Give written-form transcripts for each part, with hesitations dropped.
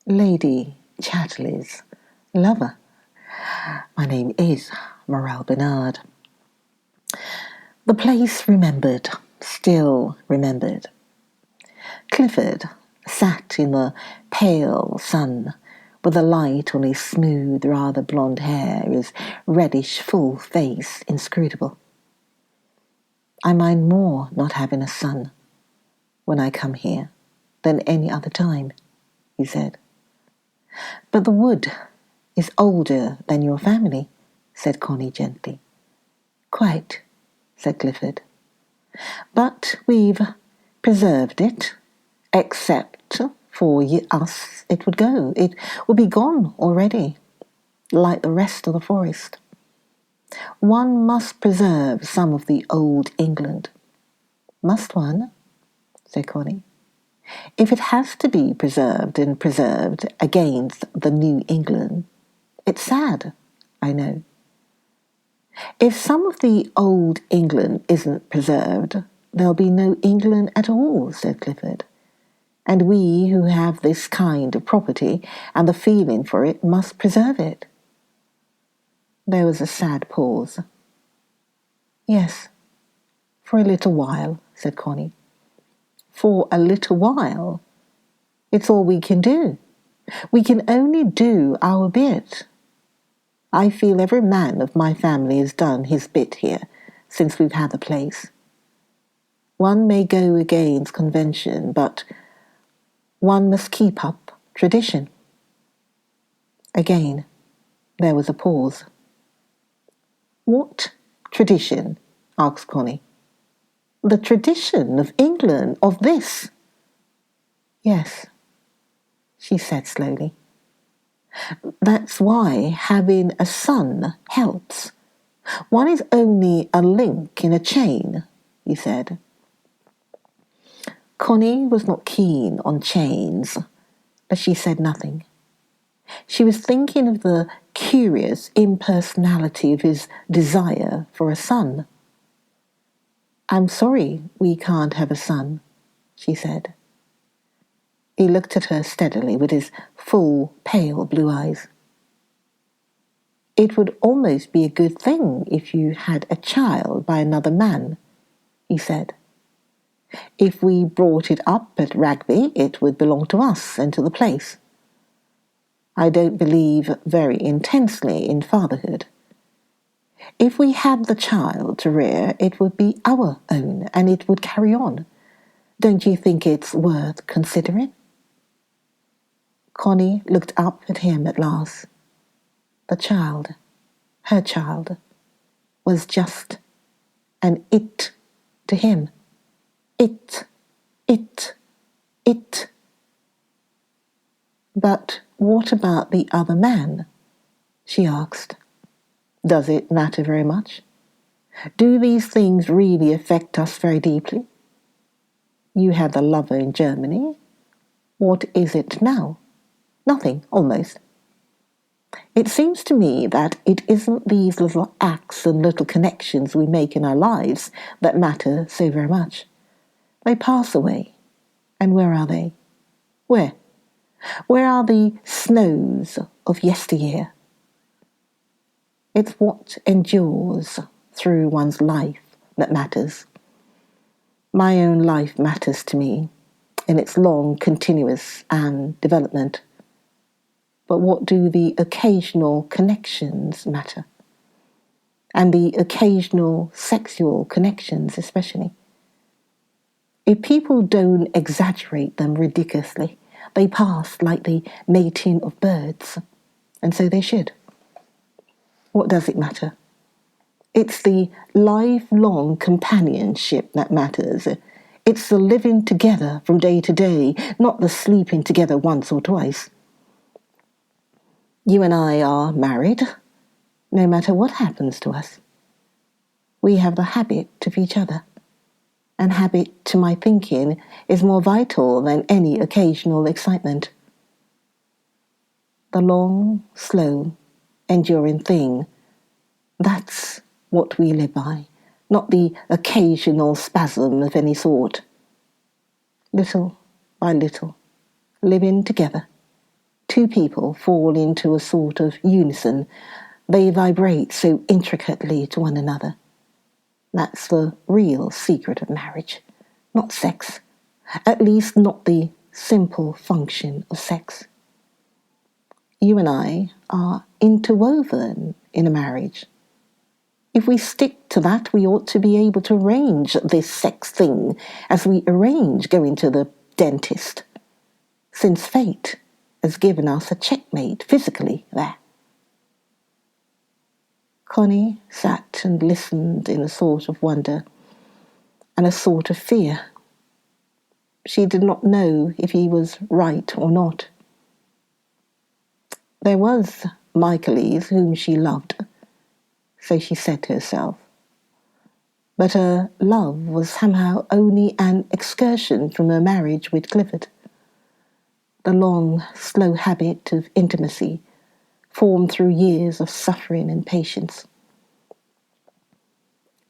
Lady Chatterley's lover. My name is Morel Benard. The place remembered, still remembered. Clifford sat in the pale sun, with the light on his smooth, rather blonde hair, his reddish, full face inscrutable. I mind more not having a son when I come here than any other time, he said. But the wood is older than your family, said Connie gently. Quite, said Clifford. But we've preserved it, except for us it would go. It would be gone already, like the rest of the forest. One must preserve some of the old England. Must one? Said Connie. If it has to be preserved and preserved against the New England, it's sad, I know. If some of the old England isn't preserved, there'll be no England at all, said Clifford. And we who have this kind of property and the feeling for it must preserve it. There was a sad pause. Yes, for a little while, said Connie. For a little while? It's all we can do. We can only do our bit. I feel every man of my family has done his bit here since we've had the place. One may go against convention, but one must keep up tradition. Again, there was a pause. What tradition? Asked Connie. The tradition of England, of this. Yes, she said slowly. That's why having a son helps. One is only a link in a chain, he said. Connie was not keen on chains, but she said nothing. She was thinking of the curious impersonality of his desire for a son. I'm sorry we can't have a son, she said. He looked at her steadily with his full, pale blue eyes. It would almost be a good thing if you had a child by another man, he said. If we brought it up at Rugby, it would belong to us and to the place. I don't believe very intensely in fatherhood. If we had the child to rear, it would be our own, and it would carry on. Don't you think it's worth considering? Connie looked up at him at last. The child, her child, was just an it to him. It. But what about the other man? She asked. Does it matter very much? Do these things really affect us very deeply? You had the lover in Germany. What is it now? Nothing, almost. It seems to me that it isn't these little acts and little connections we make in our lives that matter so very much. They pass away. And where are they? Where? Where are the snows of yesteryear? It's what endures through one's life that matters. My own life matters to me in its long, continuous and development. But what do the occasional connections matter? And the occasional sexual connections especially. If people don't exaggerate them ridiculously, they pass like the mating of birds, and so they should. What does it matter? It's the lifelong companionship that matters. It's the living together from day to day, not the sleeping together once or twice. You and I are married, no matter what happens to us. We have the habit of each other, and habit, to my thinking, is more vital than any occasional excitement. The long, slow, enduring thing, that's what we live by, not the occasional spasm of any sort. Little by little, living together, two people fall into a sort of unison. They vibrate so intricately to one another. That's the real secret of marriage, not sex. At least not the simple function of sex. You and I are interwoven in a marriage. If we stick to that, we ought to be able to arrange this sex thing as we arrange going to the dentist, since fate has given us a checkmate physically there. Connie sat and listened in a sort of wonder and a sort of fear. She did not know if he was right or not. There was Michaelis whom she loved, so she said to herself. But her love was somehow only an excursion from her marriage with Clifford. The long, slow habit of intimacy formed through years of suffering and patience.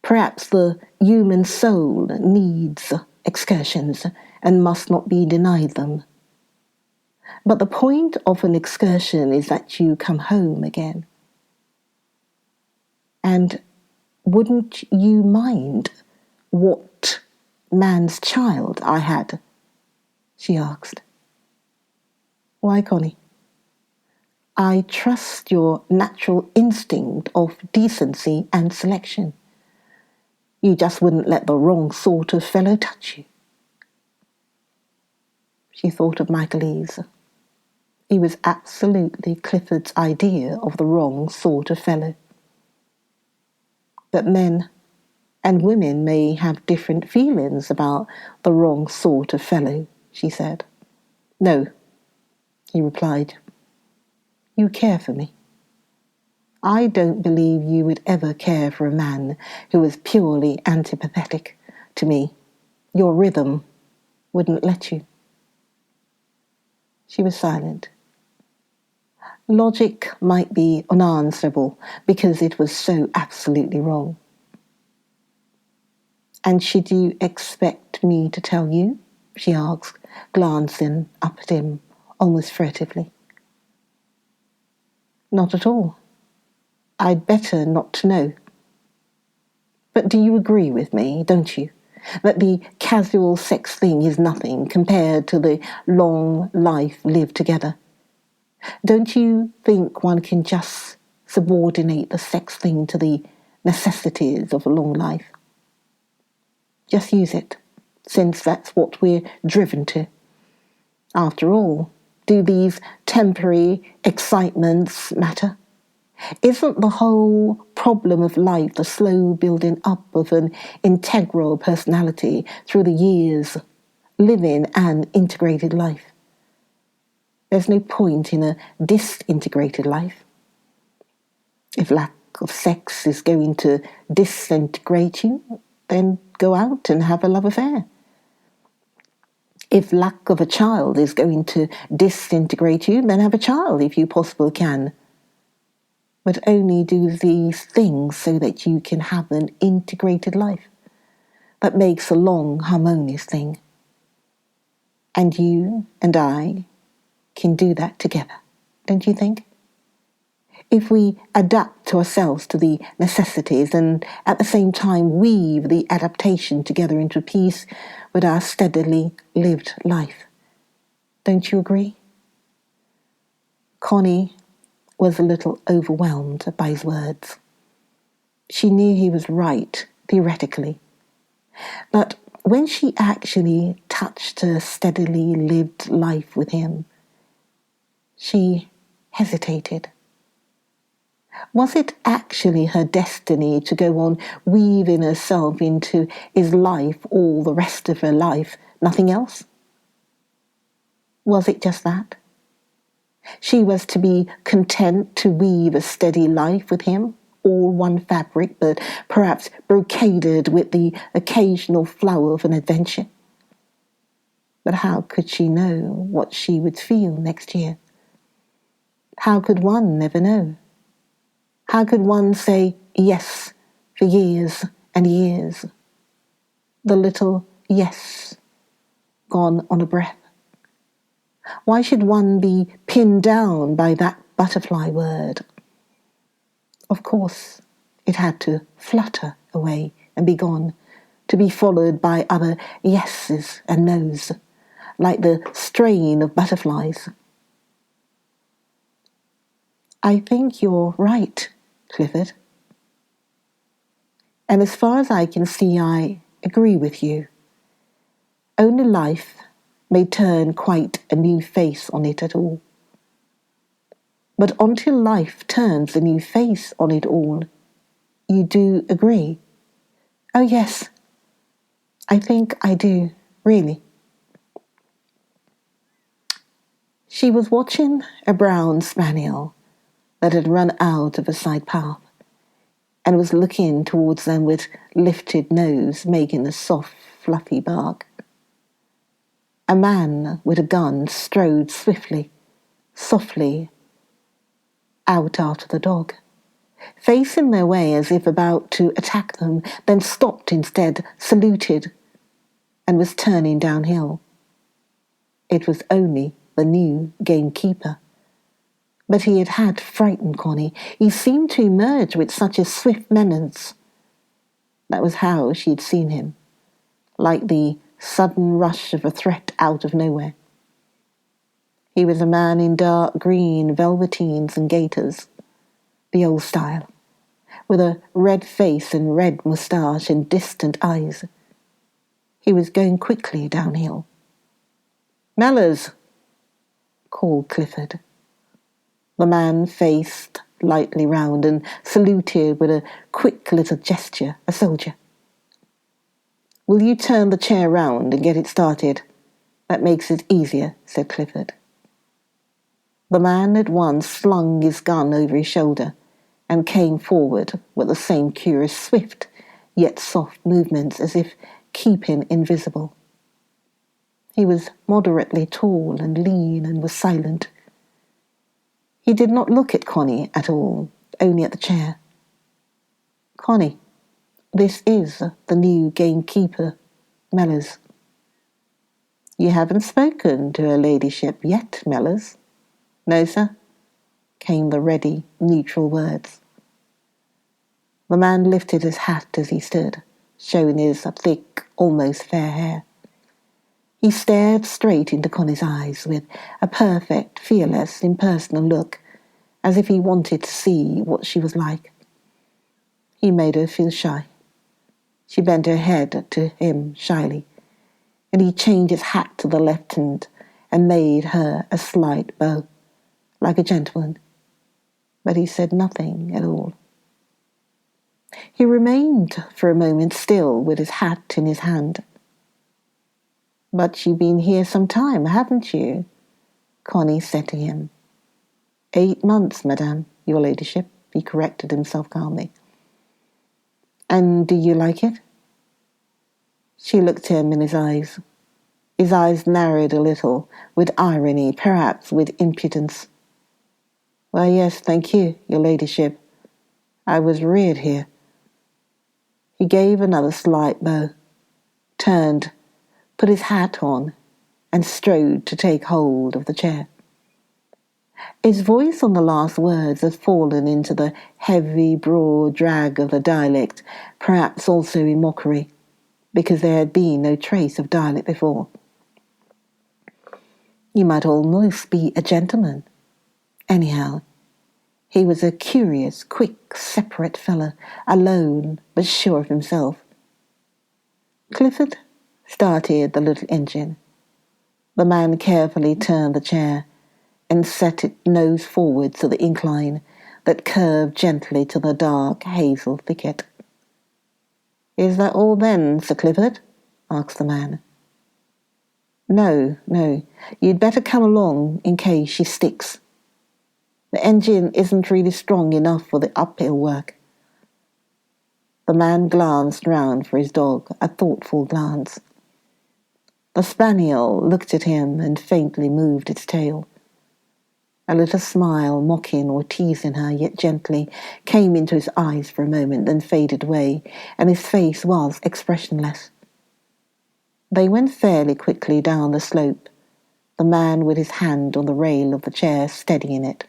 Perhaps the human soul needs excursions and must not be denied them. But the point of an excursion is that you come home again. And wouldn't you mind what man's child I had? She asked. Why, Connie? I trust your natural instinct of decency and selection. You just wouldn't let the wrong sort of fellow touch you. She thought of Michaelis. He was absolutely Clifford's idea of the wrong sort of fellow. That men and women may have different feelings about the wrong sort of fellow, she said. No, he replied. You care for me. I don't believe you would ever care for a man who was purely antipathetic to me. Your rhythm wouldn't let you. She was silent. Logic might be unanswerable because it was so absolutely wrong. And should you expect me to tell you? She asked, glancing up at him almost furtively. Not at all. I'd better not to know. But do you agree with me, don't you, that the casual sex thing is nothing compared to the long life lived together? Don't you think one can just subordinate the sex thing to the necessities of a long life? Just use it, since that's what we're driven to. After all, do these temporary excitements matter? Isn't the whole problem of life the slow building up of an integral personality through the years, living an integrated life? There's no point in a disintegrated life. If lack of sex is going to disintegrate you, then go out and have a love affair. If lack of a child is going to disintegrate you, then have a child if you possibly can. But only do these things so that you can have an integrated life that makes a long, harmonious thing. And you and I can do that together, don't you think? If we adapt ourselves to the necessities and at the same time weave the adaptation together into peace with our steadily lived life. Don't you agree? Connie was a little overwhelmed by his words. She knew he was right, theoretically. But when she actually touched a steadily lived life with him, she hesitated. Was it actually her destiny to go on weaving herself into his life all the rest of her life, nothing else? Was it just that? She was to be content to weave a steady life with him, all one fabric, but perhaps brocaded with the occasional flower of an adventure. But how could she know what she would feel next year? How could one never know? How could one say yes for years and years? The little yes gone on a breath. Why should one be pinned down by that butterfly word? Of course, it had to flutter away and be gone, to be followed by other yeses and nos, like the strain of butterflies. I think you're right, Clifford. And as far as I can see, I agree with you. Only life may turn quite a new face on it at all. But until life turns a new face on it all, you do agree? Oh yes, I think I do, really. She was watching a brown spaniel that had run out of a side path and was looking towards them with lifted nose, making a soft, fluffy bark. A man with a gun strode swiftly, softly, out after the dog, facing their way as if about to attack them, then stopped instead, saluted, and was turning downhill. It was only the new gamekeeper. But he had frightened Connie. He seemed to emerge with such a swift menace. That was how she had seen him, like the sudden rush of a threat out of nowhere. He was a man in dark green velveteens and gaiters, the old style, with a red face and red moustache and distant eyes. He was going quickly downhill. "Mellors," called Clifford. The man faced lightly round and saluted with a quick little gesture, a soldier. "Will you turn the chair round and get it started? That makes it easier," said Clifford. The man at once slung his gun over his shoulder and came forward with the same curious swift yet soft movements as if keeping invisible. He was moderately tall and lean and was silent. He did not look at Connie at all, only at the chair. "Connie, this is the new gamekeeper, Mellors." "You haven't spoken to her ladyship yet, Mellors?" "No, sir," came the ready, neutral words. The man lifted his hat as he stood, showing his thick, almost fair hair. He stared straight into Connie's eyes with a perfect, fearless, impersonal look, as if he wanted to see what she was like. He made her feel shy. She bent her head to him shyly, and he changed his hat to the left hand and made her a slight bow, like a gentleman. But he said nothing at all. He remained for a moment still with his hat in his hand. "But you've been here some time, haven't you?" Connie said to him. 8 months, madame, your ladyship," he corrected himself calmly. "And do you like it?" She looked him in his eyes. His eyes narrowed a little, with irony, perhaps with impudence. "Why, yes, thank you, your ladyship. I was reared here." He gave another slight bow, turned, put his hat on, and strode to take hold of the chair. His voice on the last words had fallen into the heavy, broad drag of the dialect, perhaps also in mockery, because there had been no trace of dialect before. "You might almost be a gentleman. Anyhow, he was a curious, quick, separate fellow, alone but sure of himself." Clifford started the little engine. The man carefully turned the chair and set it nose forward to the incline that curved gently to the dark hazel thicket. "Is that all then, Sir Clifford?" asked the man. No, you'd better come along in case she sticks. The engine isn't really strong enough for the uphill work." The man glanced round for his dog, a thoughtful glance. The spaniel looked at him and faintly moved its tail. A little smile, mocking or teasing her, yet gently, came into his eyes for a moment, then faded away, and his face was expressionless. They went fairly quickly down the slope, the man with his hand on the rail of the chair steadying it.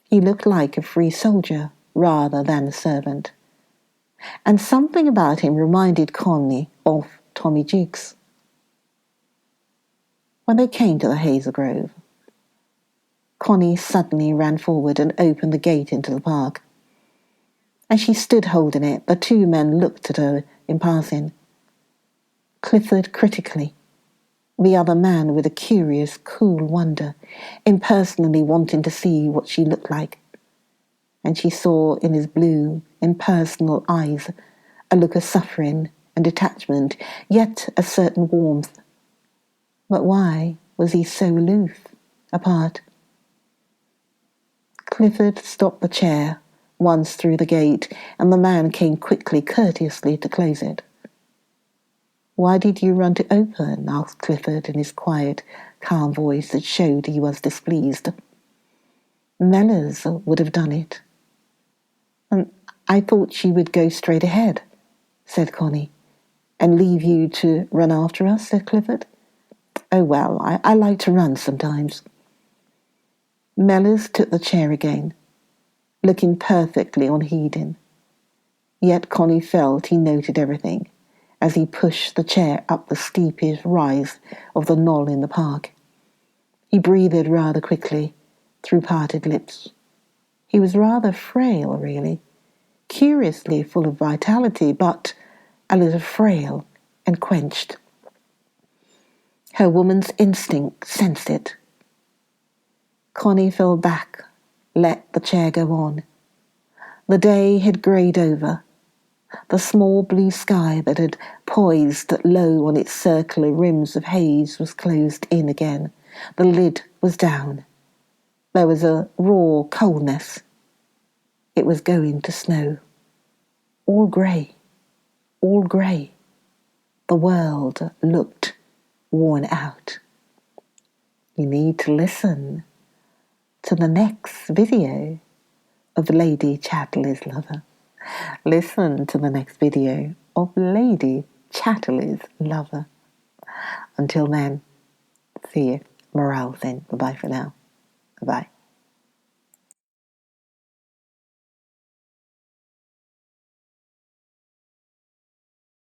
He looked like a free soldier rather than a servant, and something about him reminded Connie of Tommy Jukes. When they came to the hazel grove, Connie suddenly ran forward and opened the gate into the park. As she stood holding it, the two men looked at her in passing. Clifford critically, the other man with a curious, cool wonder, impersonally wanting to see what she looked like. And she saw in his blue, impersonal eyes a look of suffering and detachment, yet a certain warmth. But why was he so aloof, apart? Clifford stopped the chair once through the gate, and the man came quickly, courteously, to close it. "Why did you run to open?" asked Clifford in his quiet, calm voice that showed he was displeased. "Mellors would have done it." "And I thought she would go straight ahead," said Connie. "And leave you to run after us," said Clifford. "Oh, well, I like to run sometimes." Mellors took the chair again, looking perfectly unheeding. Yet Connie felt he noted everything as he pushed the chair up the steepest rise of the knoll in the park. He breathed rather quickly through parted lips. He was rather frail, really, curiously full of vitality, but a little frail and quenched. Her woman's instinct sensed it. Connie fell back, let the chair go on. The day had greyed over. The small blue sky that had poised low on its circular rims of haze was closed in again. The lid was down. There was a raw coldness. It was going to snow. All grey, all grey. The world looked worn out. You need to listen to the next video of Lady Chatterley's Lover. Listen to the next video of Lady Chatterley's Lover. Until then, see you. Morale then. Bye-bye for now. Bye-bye.